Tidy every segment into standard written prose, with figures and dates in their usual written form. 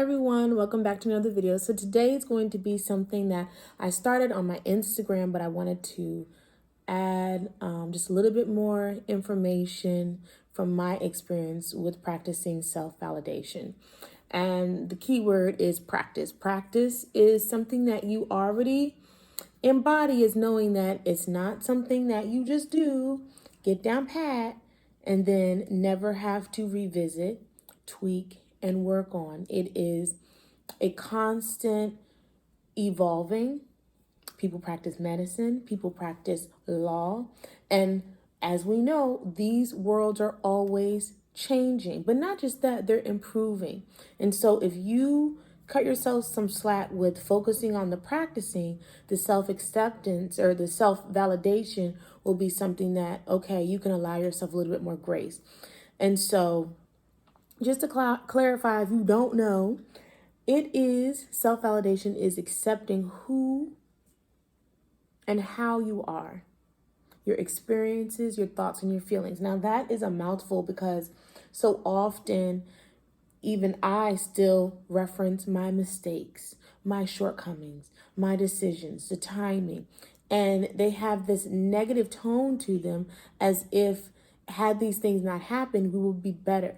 everyone, welcome back to another video. So today is going to be something that I started on my Instagram, but I wanted to add just a little bit more information from my experience with practicing self-validation. And the key word is practice. Practice is something that you already embody, is knowing that it's not something that you just do, get down pat, and then never have to revisit, tweak, and work on. It is a constant evolving. People practice medicine, people practice law, and as we know, these worlds are always changing. But not just that, they're improving. And so if you cut yourself some slack with focusing on the practicing, the self-acceptance or the self-validation will be something that, okay, you can allow yourself a little bit more grace. And so just to clarify, if you don't know, self-validation is accepting who and how you are, your experiences, your thoughts, and your feelings. Now that is a mouthful because so often even I still reference my mistakes, my shortcomings, my decisions, the timing, and they have this negative tone to them as if had these things not happened, we would be better.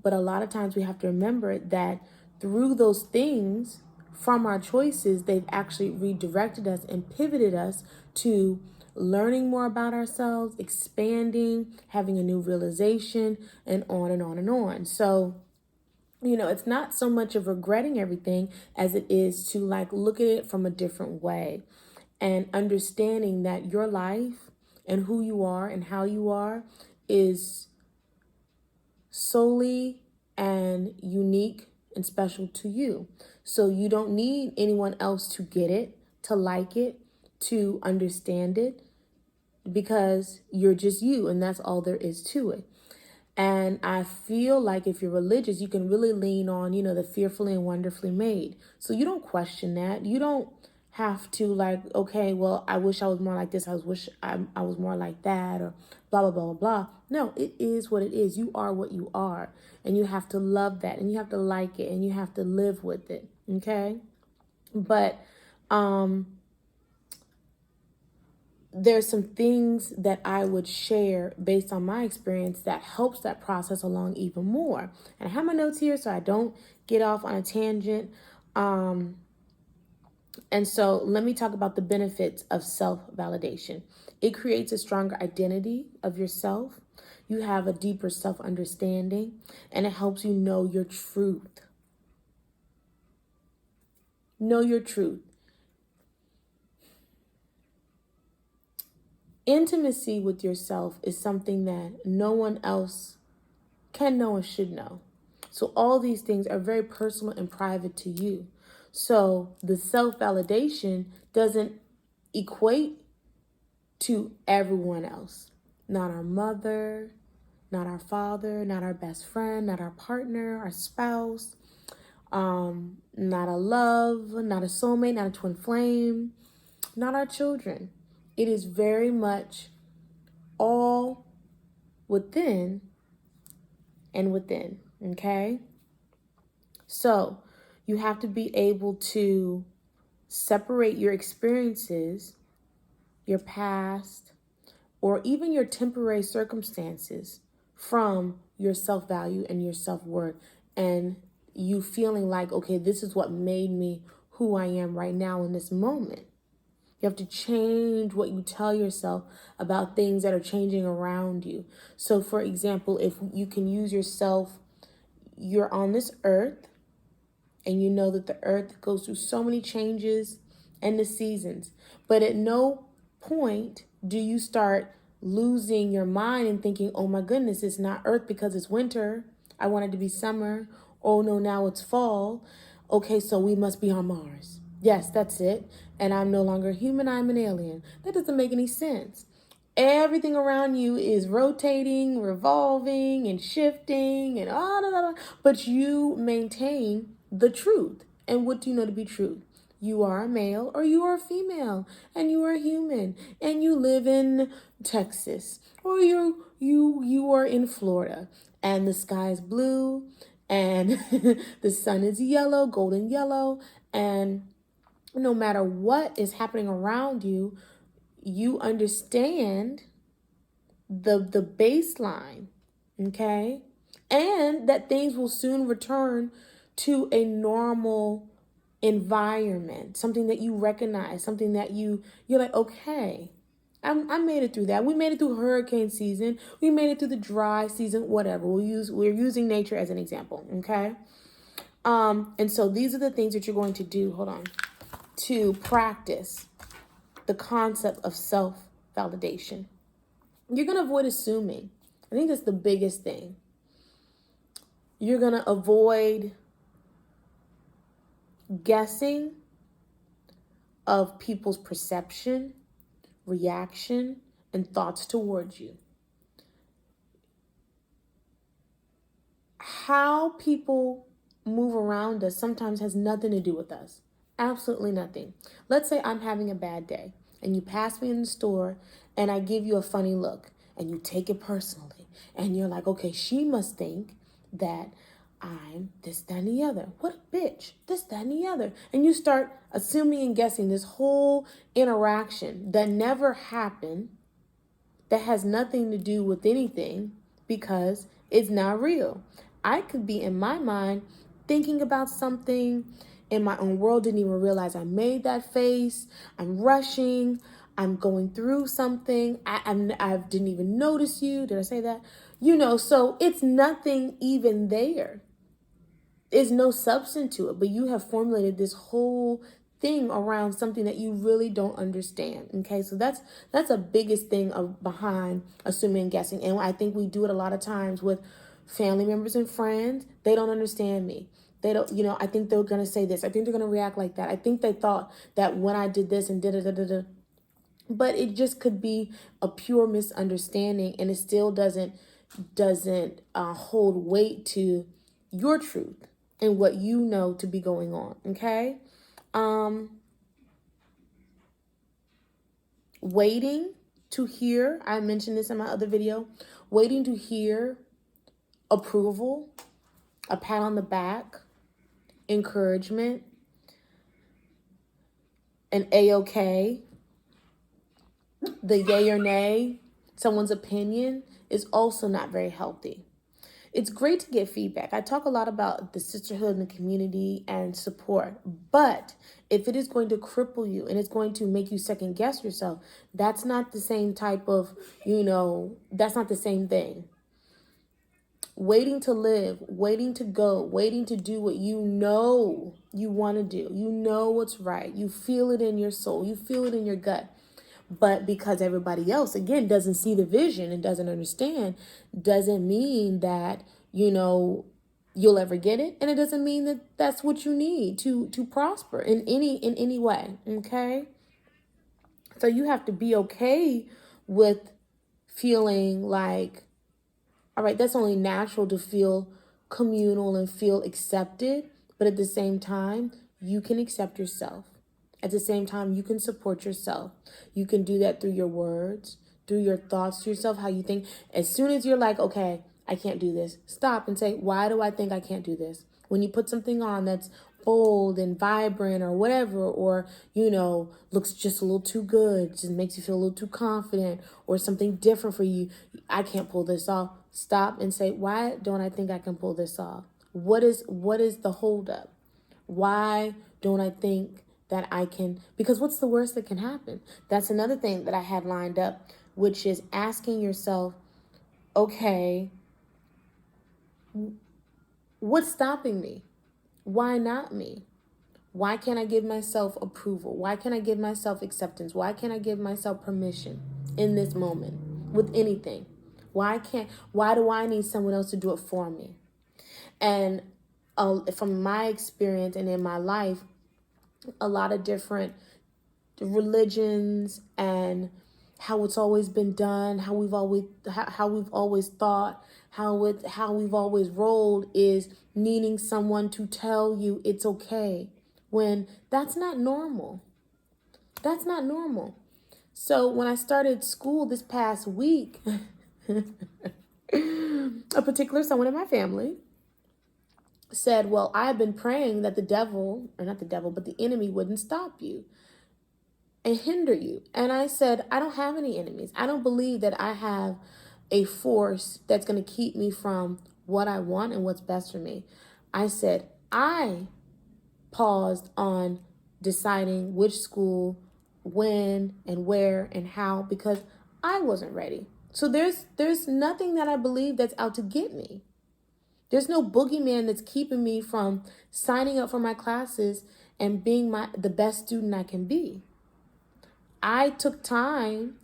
But a lot of times we have to remember that through those things, from our choices, they've actually redirected us and pivoted us to learning more about ourselves, expanding, having a new realization, and on and on and on. So, it's not so much of regretting everything as it is to look at it from a different way and understanding that your life and who you are and how you are is solely and unique and special to you. So you don't need anyone else to get it, to like it, to understand it, because you're just you and that's all there is to it. And I feel like if you're religious, you can really lean on, the fearfully and wonderfully made. So you don't question that. You don't have to okay, well, I wish I was more like this. I wish I was more like that, or blah, blah, blah, blah, blah. No, it is what it is. You are what you are. And you have to love that. And you have to like it. And you have to live with it. Okay? But there's some things that I would share based on my experience that helps that process along even more. And I have my notes here so I don't get off on a tangent. And so let me talk about the benefits of self-validation. It creates a stronger identity of yourself. You have a deeper self-understanding, and it helps you know your truth. Know your truth. Intimacy with yourself is something that no one else can know and should know. So all these things are very personal and private to you. So the self-validation doesn't equate to everyone else. Not our mother, not our father, not our best friend, not our partner, our spouse, not a love, not a soulmate, not a twin flame, not our children. It is very much all within and within, okay? So you have to be able to separate your experiences, your past, or even your temporary circumstances from your self-value and your self-worth, and you feeling like, okay, this is what made me who I am right now in this moment. You have to change what you tell yourself about things that are changing around you. So for example, if you can use yourself, you're on this earth and you know that the earth goes through so many changes and the seasons, but at no point do you start losing your mind and thinking, oh my goodness, it's not earth because it's winter. I want it to be summer. Oh no, now it's fall. Okay, so we must be on Mars. Yes, that's it. And I'm no longer human, I'm an alien. That doesn't make any sense. Everything around you is rotating, revolving, and shifting, and but you maintain the truth. And what do you know to be truth? You are a male or you are a female, and you are human, and you live in Texas, or you are in Florida, and the sky is blue, and the sun is yellow, golden yellow, and no matter what is happening around you, you understand the baseline, okay? And that things will soon return to a normal environment, something that you recognize, something that you're like, okay, I made it through that. We made it through hurricane season. We made it through the dry season, whatever. We're using nature as an example, okay? And so these are the things that you're going to do, hold on, to practice the concept of self-validation. You're going to avoid assuming. I think that's the biggest thing. You're going to avoid guessing of people's perception, reaction, and thoughts towards you. How people move around us sometimes has nothing to do with us. Absolutely nothing. Let's say I'm having a bad day and you pass me in the store and I give you a funny look and you take it personally and you're like, okay, she must think that I'm this, that, and the other. What a bitch. This, that, and the other. And you start assuming and guessing this whole interaction that never happened, that has nothing to do with anything because it's not real. I could be in my mind thinking about something in my own world, didn't even realize I made that face. I'm rushing. I'm going through something. I didn't even notice you. Did I say that? So it's nothing even there. There's no substance to it, but you have formulated this whole thing around something that you really don't understand. Okay, so that's a biggest thing behind assuming and guessing, and I think we do it a lot of times with family members and friends. They don't understand me. They don't, I think they're gonna say this. I think they're gonna react like that. I think they thought that when I did this and da. But it just could be a pure misunderstanding, and it still doesn't hold weight to your truth and what you know to be going on. Okay. Waiting to hear, I mentioned this in my other video, waiting to hear approval, a pat on the back, encouragement, an A-okay, the yay or nay, someone's opinion is also not very healthy. It's great to get feedback. I talk a lot about the sisterhood and the community and support, but if it is going to cripple you and it's going to make you second guess yourself, that's not the same type of, that's not the same thing. Waiting to live, waiting to go, waiting to do what you know you want to do. You know what's right. You feel it in your soul. You feel it in your gut. But because everybody else, again, doesn't see the vision and doesn't understand, doesn't mean that, you'll ever get it. And it doesn't mean that that's what you need to prosper in any way. Okay. So you have to be okay with feeling like, all right, that's only natural to feel communal and feel accepted. But at the same time, you can accept yourself. At the same time, you can support yourself. You can do that through your words, through your thoughts to yourself, how you think. As soon as you're like, okay, I can't do this, stop and say, why do I think I can't do this? When you put something on that's bold and vibrant or whatever, or, looks just a little too good, just makes you feel a little too confident, or something different for you, I can't pull this off. Stop and say, why don't I think I can pull this off? What is the holdup? Why don't I think that I can? Because what's the worst that can happen? That's another thing that I had lined up, which is asking yourself, okay, what's stopping me? Why not me? Why can't I give myself approval? Why can't I give myself acceptance? Why can't I give myself permission in this moment with anything? Why do I need someone else to do it for me? And from my experience and in my life, a lot of different religions and how it's always been done, how we've always thought, how we've always rolled is needing someone to tell you it's okay, when that's not normal. That's not normal. So when I started school this past week, a particular someone in my family said, well, I've been praying that the devil, or not the devil, but the enemy wouldn't stop you and hinder you. And I said, I don't have any enemies. I don't believe that I have a force that's going to keep me from what I want and what's best for me. I said, I paused on deciding which school, when and where and how, because I wasn't ready. So there's nothing that I believe that's out to get me. There's no boogeyman that's keeping me from signing up for my classes and being the best student I can be. I took time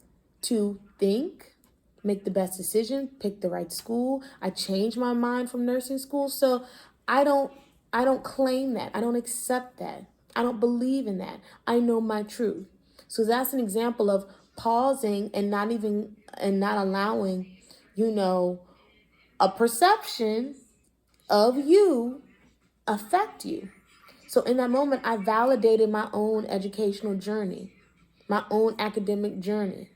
to think, make the best decision, pick the right school. I changed my mind from nursing school. So I don't claim that. I don't accept that. I don't believe in that. I know my truth. So that's an example of pausing and not allowing, a perception of you affect you. So in that moment, I validated my own educational journey, my own academic journey.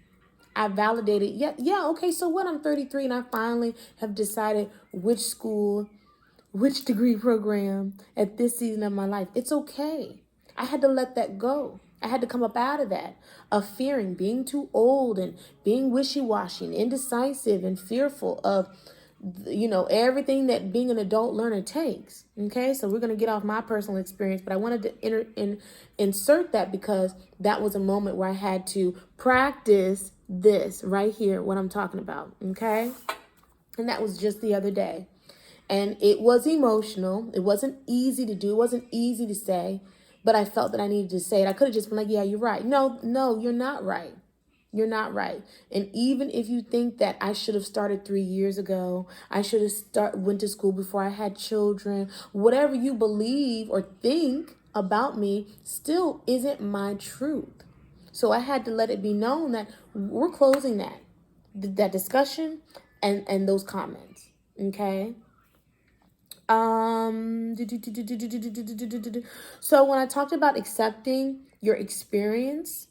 I validated, okay, so what? I'm 33 and I finally have decided which school, which degree program at this season of my life. It's okay. I had to let that go. I had to come up out of that, of fearing being too old and being wishy-washy and indecisive and fearful of, everything that being an adult learner takes. Okay, so we're going to get off my personal experience, but I wanted to insert that because that was a moment where I had to practice this right here, what I'm talking about. Okay, and that was just the other day. And it was emotional. It wasn't easy to do. It wasn't easy to say, but I felt that I needed to say it. I could have just been like, yeah, you're right. No, you're not right. You're not right. And even if you think that I should have started 3 years ago, I should have went to school before I had children, whatever you believe or think about me still isn't my truth. So I had to let it be known that we're closing that discussion and those comments. Okay. So when I talked about accepting your experience,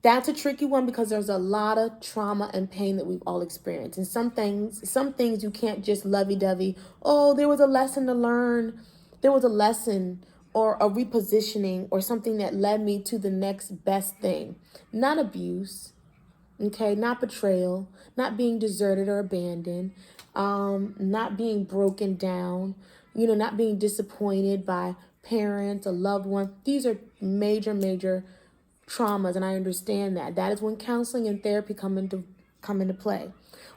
that's a tricky one because there's a lot of trauma and pain that we've all experienced. And some things you can't just lovey-dovey. Oh, there was a lesson to learn. There was a lesson or a repositioning or something that led me to the next best thing. Not abuse, okay? Not betrayal, not being deserted or abandoned, not being broken down, not being disappointed by parents, a loved one. These are major, major traumas, and I understand that. That is when counseling and therapy come into play.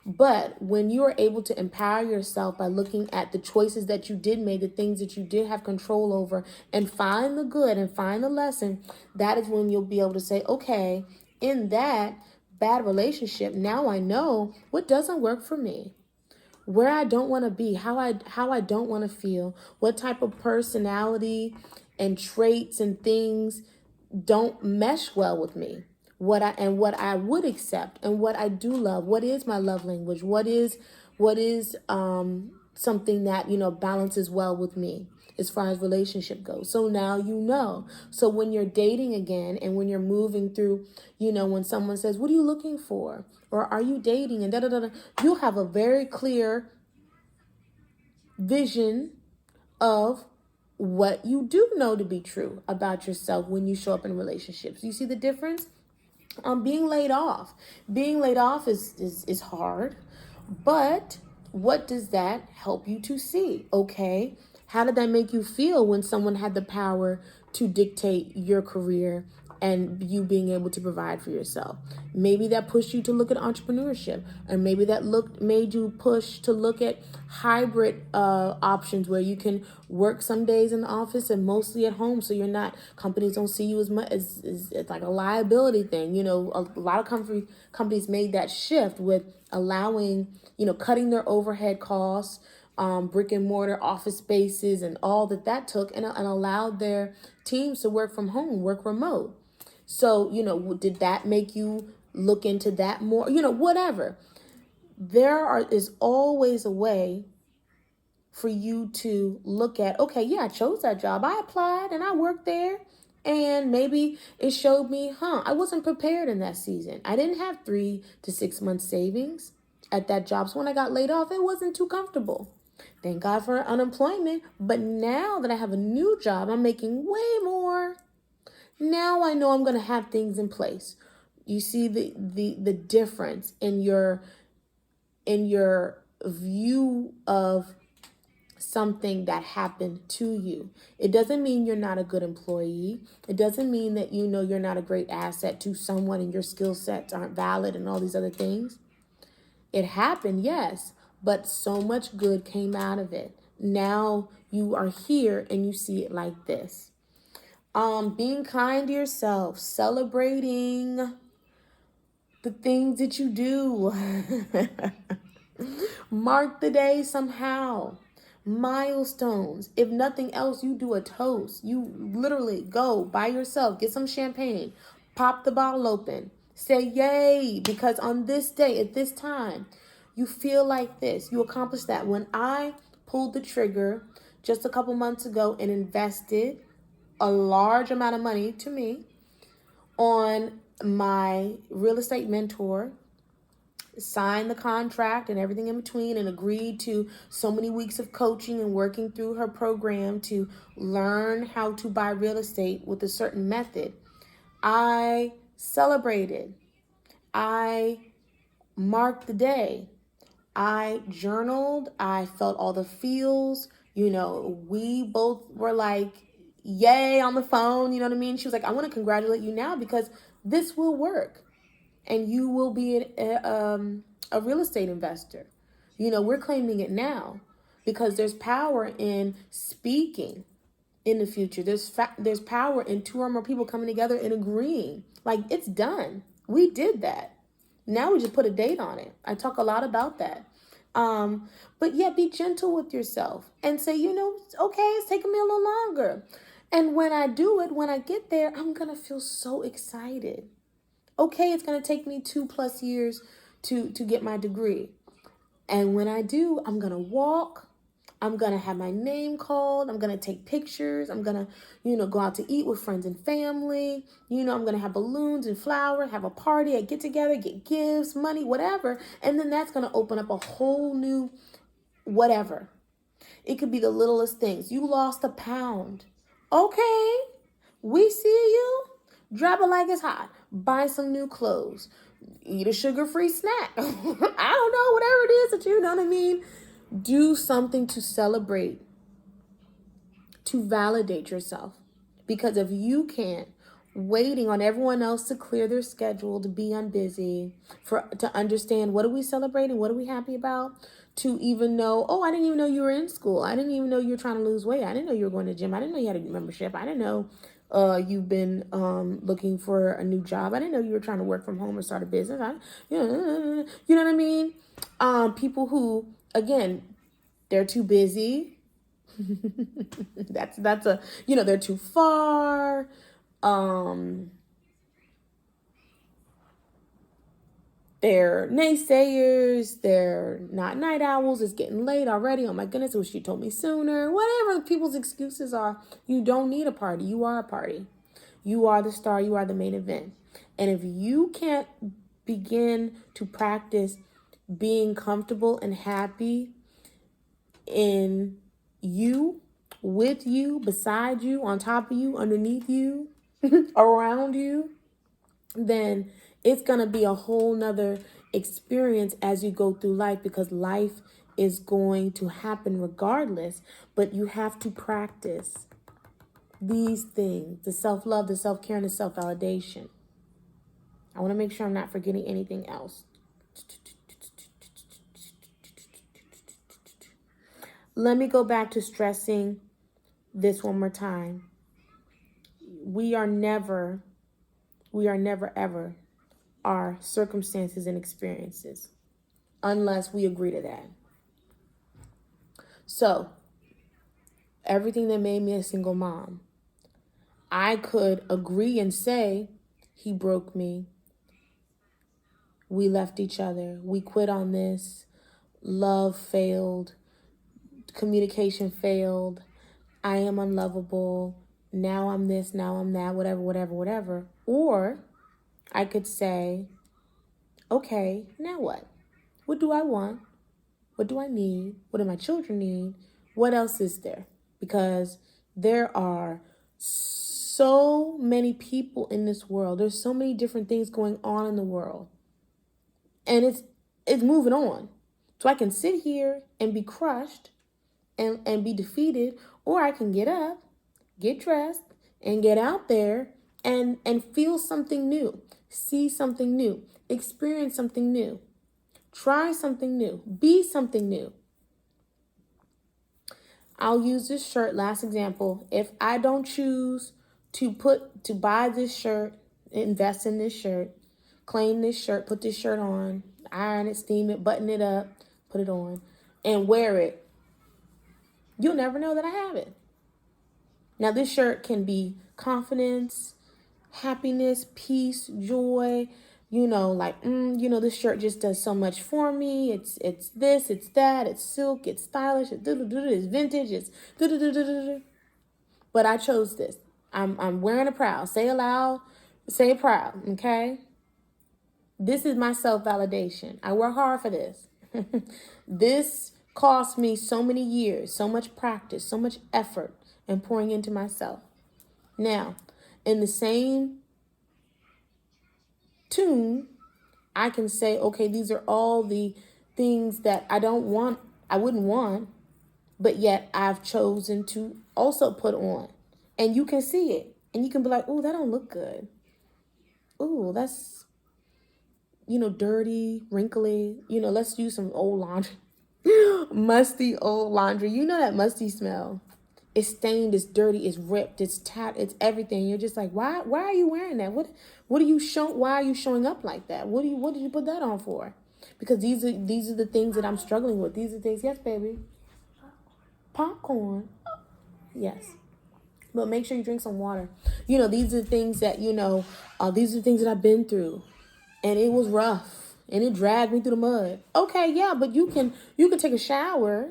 But when you are able to empower yourself by looking at the choices that you did make, the things that you did have control over, and find the good and find the lesson, that is when you'll be able to say, okay, in that bad relationship, now I know what doesn't work for me, where I don't want to be, how I don't want to feel, what type of personality and traits and things don't mesh well with me, what I would accept and what I do love, what is my love language, what is something that balances well with me as far as relationship goes. So now so when you're dating again and when you're moving through, when someone says, what are you looking for, or are you dating, and you'll have a very clear vision of what you do know to be true about yourself when you show up in relationships. You see the difference? Being laid off is hard, but what does that help you to see? Okay, how did that make you feel when someone had the power to dictate your career and you being able to provide for yourself? Maybe that pushed you to look at entrepreneurship, or maybe that made you push to look at hybrid options where you can work some days in the office and mostly at home, so companies don't see you as much as it's like a liability thing. A lot of companies made that shift with allowing, cutting their overhead costs, brick and mortar office spaces and all that took, and allowed their teams to work from home, work remote. So, did that make you look into that more? Whatever. There is always a way for you to look at, okay, yeah, I chose that job. I applied and I worked there. And maybe it showed me, I wasn't prepared in that season. I didn't have 3 to 6 months savings at that job. So when I got laid off, it wasn't too comfortable. Thank God for unemployment. But now that I have a new job, I'm making way more. Now I know I'm going to have things in place. You see the difference in your view of something that happened to you. It doesn't mean you're not a good employee. It doesn't mean that you're not a great asset to someone and your skill sets aren't valid and all these other things. It happened, yes, but so much good came out of it. Now you are here and you see it like this. Being kind to yourself, celebrating the things that you do. Mark the day somehow. Milestones. If nothing else, you do a toast. You literally go by yourself, get some champagne, pop the bottle open, say yay, because on this day, at this time, you feel like this. You accomplished that. When I pulled the trigger just a couple months ago and invested a large amount of money to me on my real estate mentor, signed the contract and everything in between, and agreed to so many weeks of coaching and working through her program to learn how to buy real estate with a certain method. I celebrated. I marked the day. I journaled. I felt all the feels. We both were like, yay, on the phone. You know what I mean? She was like, I want to congratulate you now because this will work. And you will be a real estate investor. We're claiming it now because there's power in speaking in the future. There's power in two or more people coming together and agreeing. Like, it's done. We did that. Now we just put a date on it. I talk a lot about that. But yeah, be gentle with yourself and say, okay, it's taking me a little longer. And when I do it, when I get there, I'm going to feel so excited. Okay, it's going to take me 2+ years to get my degree. And when I do, I'm going to walk. I'm going to have my name called. I'm going to take pictures. I'm going to, go out to eat with friends and family. I'm going to have balloons and flowers, have a party, a get together, get gifts, money, whatever. And then that's going to open up a whole new whatever. It could be the littlest things. You lost a pound. Okay, we see you. Drop it like it's hot. Buy some new clothes. Eat a sugar-free snack. I don't know, whatever it is that you know what I mean. Do something to celebrate, to validate yourself. Because if you can't, waiting on everyone else to clear their schedule, to be on busy, to understand what are we celebrating, what are we happy about, to even know, oh, I didn't even know you were in school. I didn't even know you were trying to lose weight. I didn't know you were going to the gym. I didn't know you had a membership. I didn't know you've been looking for a new job. I didn't know you were trying to work from home or start a business. You know what I mean? People who, again, they're too busy. that's they're too far. They're naysayers. They're not night owls. It's getting late already. Oh my goodness, I wish you told me sooner. Whatever people's excuses are, you don't need a party. You are a party. You are the star. You are the main event. And if you can't begin to practice being comfortable and happy in you, with you, beside you, on top of you, underneath you, around you, then it's going to be a whole nother experience as you go through life, because life is going to happen regardless, but you have to practice these things: the self-love, the self-care, and the self-validation. I want to make sure I'm not forgetting anything else. Let me go back to stressing this one more time. We are never ever our circumstances and experiences unless we agree to that. So, everything that made me a single mom, I could agree and say, he broke me. We left each other. We quit on this. Love failed. Communication failed. I am unlovable. Now I'm this, now I'm that, whatever. Or I could say, okay, now what? What do I want? What do I need? What do my children need? What else is there? Because there are so many people in this world. There's so many different things going on in the world. And it's moving on. So I can sit here and be crushed and be defeated, or I can get up, get dressed, and get out there and feel something new, see something new, experience something new, try something new, be something new. I'll use this shirt, last example. If I don't choose to buy this shirt, invest in this shirt, claim this shirt, put this shirt on, iron it, steam it, button it up, put it on, and wear it, you'll never know that I have it. Now, this shirt can be confidence, happiness, peace, joy, this shirt just does so much for me. It's this, it's that, it's silk, it's stylish, it's vintage, it's but I chose this. I'm wearing it proud. Say aloud, say it proud, okay? This is my self-validation. I work hard for this. This cost me so many years, so much practice, so much effort and pouring into myself. Now, in the same tune, I can say, okay, these are all the things that I wouldn't want, but yet I've chosen to also put on. And you can see it. And you can be like, oh, that don't look good. Oh, that's, dirty, wrinkly. Let's use some old laundry. Musty old laundry. You know that musty smell. It's stained, it's dirty, it's ripped, it's tapped, it's everything. You're just like, why are you wearing that? What are you why are you showing up like that? What did you put that on for? Because these are the things that I'm struggling with. These are things, yes, baby. Popcorn. Yes. But make sure you drink some water. These are the things that, these are the things that I've been through. And it was rough. And it dragged me through the mud. Okay, yeah, but you can take a shower.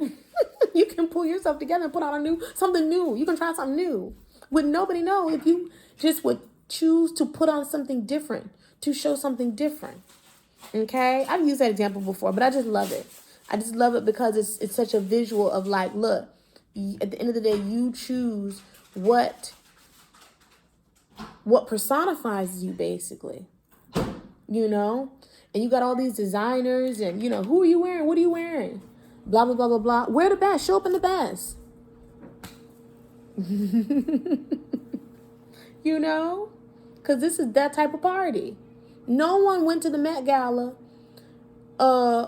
You can pull yourself together and put on something new. You can try something new. Would nobody know if you just would choose to put on something different, to show something different. Okay? I've used that example before, but I just love it. I just love it because it's such a visual of like, look, at the end of the day, you choose what personifies you, basically. And you got all these designers and, who are you wearing? What are you wearing? Blah, blah, blah, blah, blah. Wear the best. Show up in the best. Because this is that type of party. No one went to the Met Gala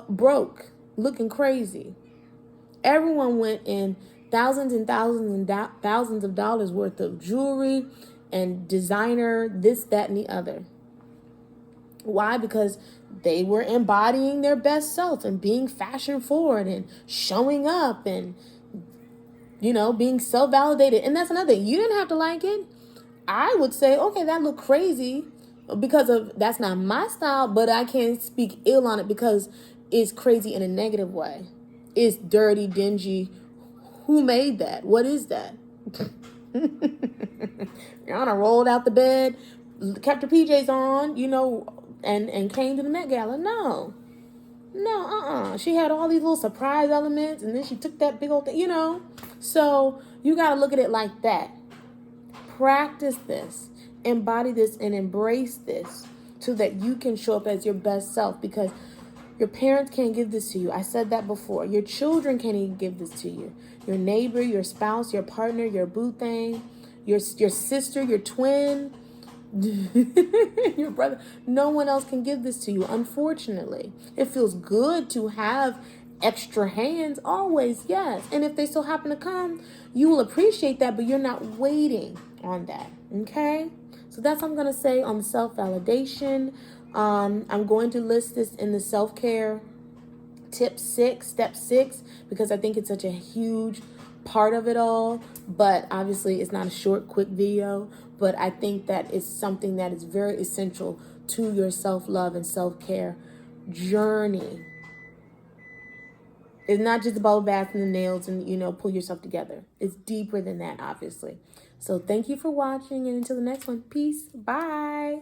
broke, looking crazy. Everyone went in thousands and thousands and thousands of dollars worth of jewelry and designer, this, that, and the other. Why? Because they were embodying their best self and being fashion forward and showing up and, being self-validated. And that's another thing. You didn't have to like it. I would say, okay, that looked crazy because that's not my style, but I can't speak ill on it because it's crazy in a negative way. It's dirty, dingy. Who made that? What is that? Rihanna rolled out the bed, kept her PJs on, and came to the Met Gala. No, She had all these little surprise elements, and then she took that big old thing, So you got to look at it like that. Practice this, embody this, and embrace this so that you can show up as your best self, because your parents can't give this to you. I said that before. Your children can't even give this to you. Your neighbor, your spouse, your partner, your boo thing, your sister, your twin, your brother. No one else can give this to you, unfortunately. It feels good to have extra hands, always, yes. And if they still happen to come, you will appreciate that, but you're not waiting on that, okay? So that's what I'm going to say on the self-validation. I'm going to list this in the self-care step 6, because I think it's such a huge part of it all. But obviously it's not a short, quick video, but I think that it's something that is very essential to your self-love and self-care journey. It's not just about bathing the nails and, pull yourself together. It's deeper than that, obviously. So thank you for watching, and until the next one, peace. Bye.